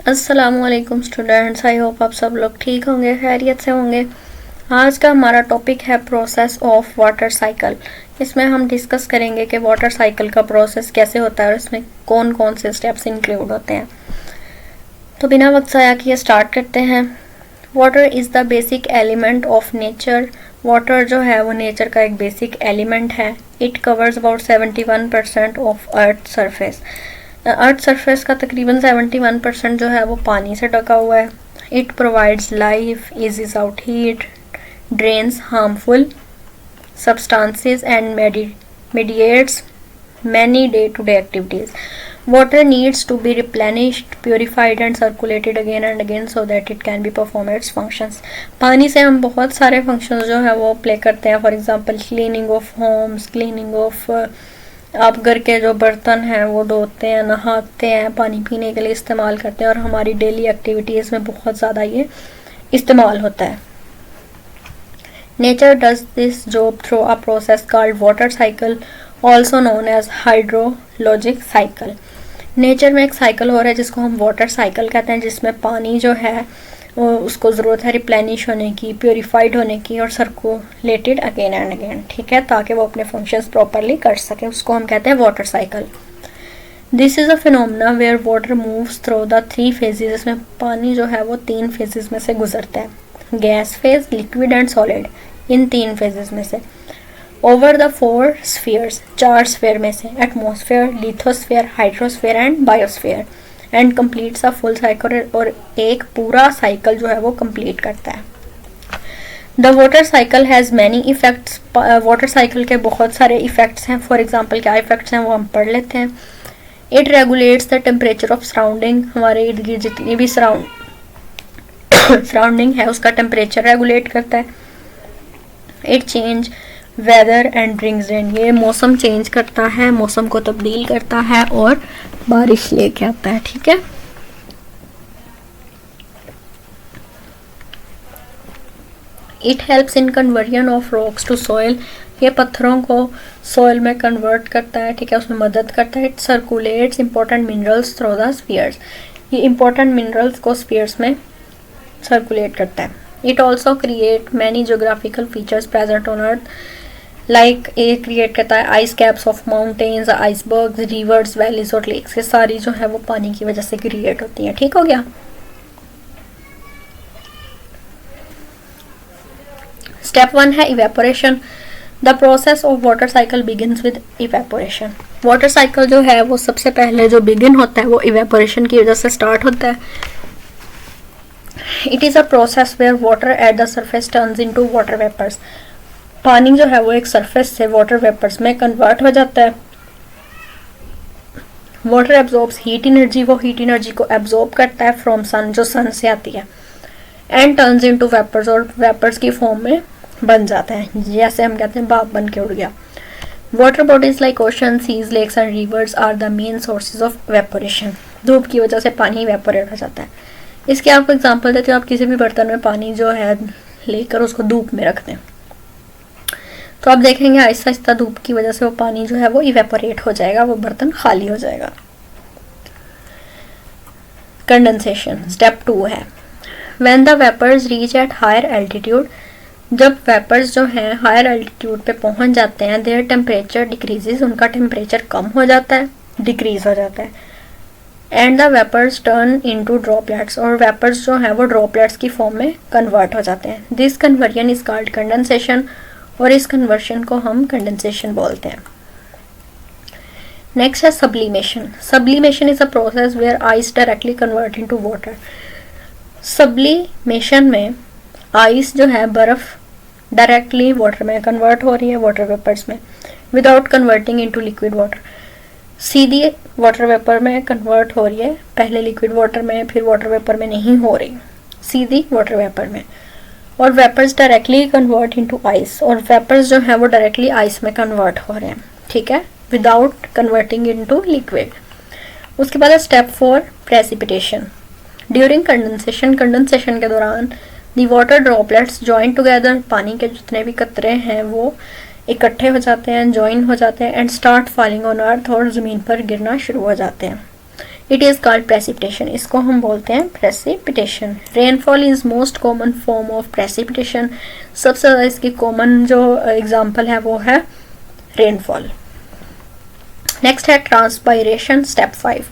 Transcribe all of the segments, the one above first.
अस्सलामुअलैकुम students, I hope आप सब लोग ठीक होंगे, खैरियत से होंगे। आज का हमारा टॉपिक है प्रोसेस ऑफ वाटर साइकिल। इसमें हम डिस्कस करेंगे कि वाटर साइकिल का प्रोसेस कैसे होता है और इसमें कौन कौन से स्टेप्स इंक्लूड होते हैं। तो बिना वक्त ज़ाया किए स्टार्ट करते हैं। Water is the basic element of nature. Water जो है वो नेचर का एक बेसिक एलिमेंट है। It covers about 71% of earth surface. Earth surface का तकरीबन 71% जो है वो पानी से ढका हुआ है। It provides life, eases out heat, drains harmful substances and mediates many day-to-day activities. Water needs to be replenished, purified and circulated again and again so that it can be perform its functions. पानी से हम बहुत सारे functions जो है वो play करते हैं. For example cleaning of homes, cleaning of आप घर के जो बर्तन हैं वो धोते हैं, नहाते हैं, पानी पीने के लिए इस्तेमाल करते हैं और हमारी डेली एक्टिविटीज़ में बहुत ज़्यादा ये इस्तेमाल होता है. Nature does this job through a process called water cycle, also known as hydrologic cycle. Nature में एक साइकिल हो रहा है जिसको हम वाटर साइकिल कहते हैं, जिसमें पानी जो है उसको ज़रूरत है रिप्लेनिश होने की, प्योरीफाइड होने की और सर्कुलेटेड अगेन एंड अगेन, ठीक है, ताकि वो अपने फंक्शंस प्रॉपरली कर सके. उसको हम कहते हैं water cycle. This is a phenomena where water moves through the 3 phases. इसमें पानी जो है वो 3 फेजेस में से गुजरता है. Gas phase, liquid and solid, in 3 phases में से. ओवर द 4 स्फीयर्स, 4 स्फीयर में से, atmosphere, lithosphere, hydrosphere and biosphere, and completes a full cycle. और एक पूरा साइकिल जो है वो कंप्लीट करता है. The water cycle has many effects. Water cycle के बहुत सारे इफेक्ट्स हैं. फॉर एग्जाम्पल क्या इफेक्ट्स हैं वो हम पढ़ लेते हैं. It regulates the temperature of surrounding. हमारे इर्द गिर्द जितनी भी सराउंडिंग है उसका टेम्परेचर रेगुलेट करता है. It change weather and brings rain. ये मौसम चेंज करता है, मौसम को तब्दील करता है और बारिश लेके आता है, ठीक है. It helps in conversion of rocks to soil. ये पत्थरों को सॉइल में कन्वर्ट करता है, ठीक है, उसमें मदद करता है. It circulates important minerals through the spheres. ये इंपॉर्टेंट मिनरल्स को स्फीयर्स में सर्कुलेट करता है. It also create many geographical features present on earth. Like ये क्रिएट करता है ice caps of mountains, icebergs, reverse, valleys और लेक्स. ये सारी जो है वो पानी की वजह से क्रिएट होती हैं. ठीक हो गया. स्टेप 1 है evaporation. The process of water cycle begins with evaporation. Water cycle जो है वो सबसे पहले जो बिगिन होता है वो इवेपोरेशन की वजह से स्टार्ट होता है. It is a process where water at the surface turns into water vapors. पानी जो है वो एक सरफेस से वाटर वेपर्स में कन्वर्ट हो जाता है. Water absorbs heat energy. वो हीट एनर्जी को एब्जॉर्ब करता है फ्रॉम सन, जो सन से आती है. And turns into vapours. और वेपर्स की फॉर्म में बन जाता है, जैसे हम कहते हैं भाप बन के उड़ गया. Water bodies like ocean, seas, lakes and rivers are the main sources of vaporation. धूप की वजह से पानी वेपोरेट हो जाता है. इसके आपको एग्जांपल देते हो. आप किसी भी बर्तन में पानी जो है लेकर उसको धूप में रख दें तो आप देखेंगे आहिस्ता आहिस्ता धूप की वजह से वो पानी जो है वो इवेपोरेट हो जाएगा, वो बर्तन खाली हो जाएगा. कंडेंसेशन स्टेप 2 है. When the vapours reach at higher altitude. जब वेपर्स जो हैं हायर एल्टीट्यूड पे पहुंच जाते हैं, देयर टेम्परेचर डिक्रीजेस. उनका टेम्परेचर कम हो जाता है, डिक्रीज हो जाता है. And the vapours turn into droplets. और वेपर्स जो हैं वो ड्रॉपलेट्स की फॉर्म में कन्वर्ट हो जाते हैं. This conversion is called condensation. और इस कन्वर्शन को हम कंडेंसेशन बोलते हैं. नेक्स्ट है sublimation. Sublimation is a process where ice directly convert into water. Sublimation में आइस जो है बर्फ डायरेक्टली वाटर में कन्वर्ट हो रही है, वाटर वेपर्स में, without converting into liquid water. सीधी वाटर वेपर में कन्वर्ट हो रही है, पहले लिक्विड वाटर में फिर वाटर वेपर में नहीं हो रही, सीधी वाटर वेपर में. और vapours directly convert into ice. और वेपर्स जो है वो डायरेक्टली आइस में कन्वर्ट हो रहे हैं, ठीक है, विदाउट कन्वर्टिंग इनटू लिक्विड. उसके बाद step 4 precipitation. During condensation. Condensation के दौरान the water droplets join together. पानी के जितने भी कतरे हैं वो इकट्ठे हो जाते हैं, ज्वाइन हो जाते हैं. And start falling on earth. और ज़मीन पर गिरना शुरू हो जाते हैं. इट इज़ कॉल्ड प्रेसिपिटेशन, इसको हम बोलते हैं precipitation. Rainfall is most common form of precipitation, सबसे ज़्यादा इसकी कॉमन जो एग्जाम्पल है वो है रेनफॉल। नेक्स्ट है transpiration, step 5।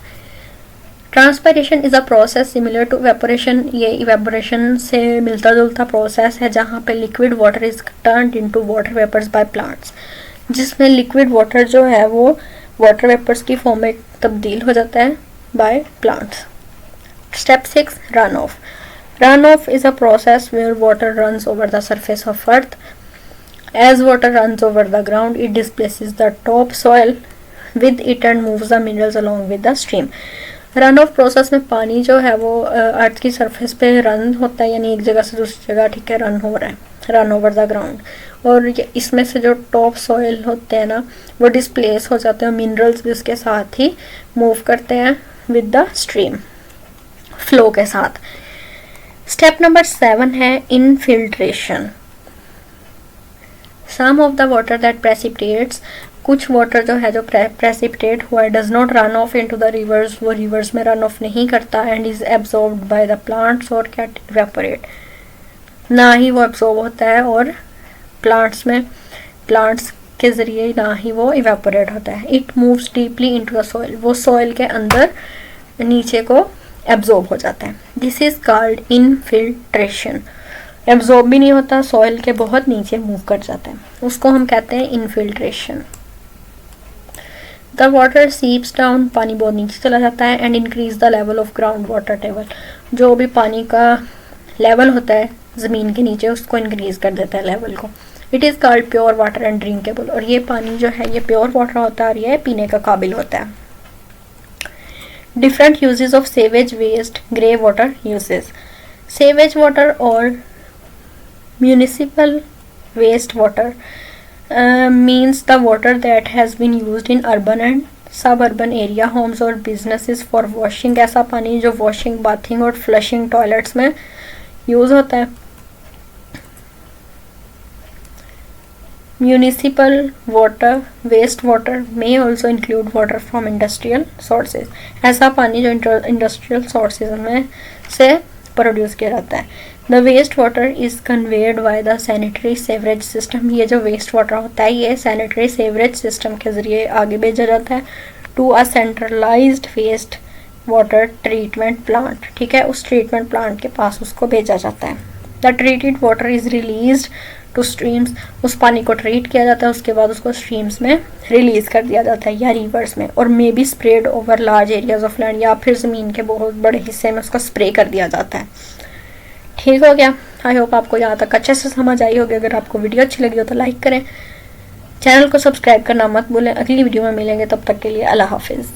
Transpiration is a process similar to evaporation, ये इवेपोरेशन से मिलता जुलता प्रोसेस है जहाँ पे liquid water is turned into water vapours by plants, जिसमें लिक्विड वाटर जो है वो वाटर वेपर्स की फॉर्म में तब्दील हो जाता है by plants. Step 6, run off. Run off is a process where water runs over the surface of earth. As water runs over the ground it displaces the top soil with it and moves the minerals along with the stream. Run off process में पानी जो है वो अर्थ की surface पे run होता है, यानी एक जगह से दूसरी जगह, ठीक है, रन हो रहा है, रन ओवर द ग्राउंड। और इसमें से जो टॉप सॉइल होते हैं ना वो डिस्प्लेस हो जाते हैं, मिनरल्स भी उसके साथ ही मूव करते हैं विद द स्ट्रीम फ्लो के साथ। स्टेप नंबर 7 है infiltration. Some of the water that precipitates, कुछ वाटर जो है जो प्रेसिपिटेट हुआ है, does not run off into the rivers, वो रिवर्स में रन ऑफ नहीं करता, and is absorbed by the plants और गेट इवेपोरेट, ना ही वो एब्जॉर्ब होता है और प्लांट्स के ज़रिए ना ही वो इवेपोरेट होता है। It moves deeply into the soil, वो सॉइल के अंदर नीचे को एब्जॉर्ब हो जाता है। This is called infiltration. Absorb भी नहीं होता, सॉइल के बहुत नीचे मूव कर जाता है, उसको हम कहते हैं इनफिल्ट्रेशन। द वाटर सीप्स डाउन, पानी बहुत नीचे चला जाता है, and increase the level of ground water table, जो भी पानी का लेवल होता है ज़मीन के नीचे उसको इंक्रीज कर देता है लेवल को। It is called pure water and drinkable, और ये पानी जो है ये प्योर वाटर होता है और ये पीने का काबिल होता है। Different uses of sewage waste, grey water uses. Sewage water और municipal waste water means the water that has been used in urban and suburban area homes और businesses for washing, ऐसा पानी जो washing, bathing और flushing toilets में use होता है। Municipal water, waste water may also include water from industrial sources, ऐसा पानी जो industrial sources में से प्रोड्यूस किया जाता है। The waste water is conveyed by the sanitary sewerage system, ये जो वेस्ट वाटर होता है ये सैनिटरी सेवरेज सिस्टम के ज़रिए आगे भेजा जाता है to a centralised waste water treatment plant, ठीक है, उस ट्रीटमेंट प्लांट के पास उसको भेजा जाता है। The treated water is released two streams, उस पानी को ट्रीट किया जाता है, उसके बाद उसको स्ट्रीम्स में रिलीज़ कर दिया जाता है या रिवर्स में, और may be spread over large areas of land, या फिर ज़मीन के बहुत बड़े हिस्से में उसको स्प्रे कर दिया जाता है। ठीक हो गया। आई होप आपको यहाँ तक अच्छे से समझ आई होगी। अगर आपको वीडियो अच्छी लगी हो तो लाइक करें, चैनल को सब्सक्राइब करना मत भूलें। अगली वीडियो में मिलेंगे, तब तक के लिए अल्लाह हाफिज़।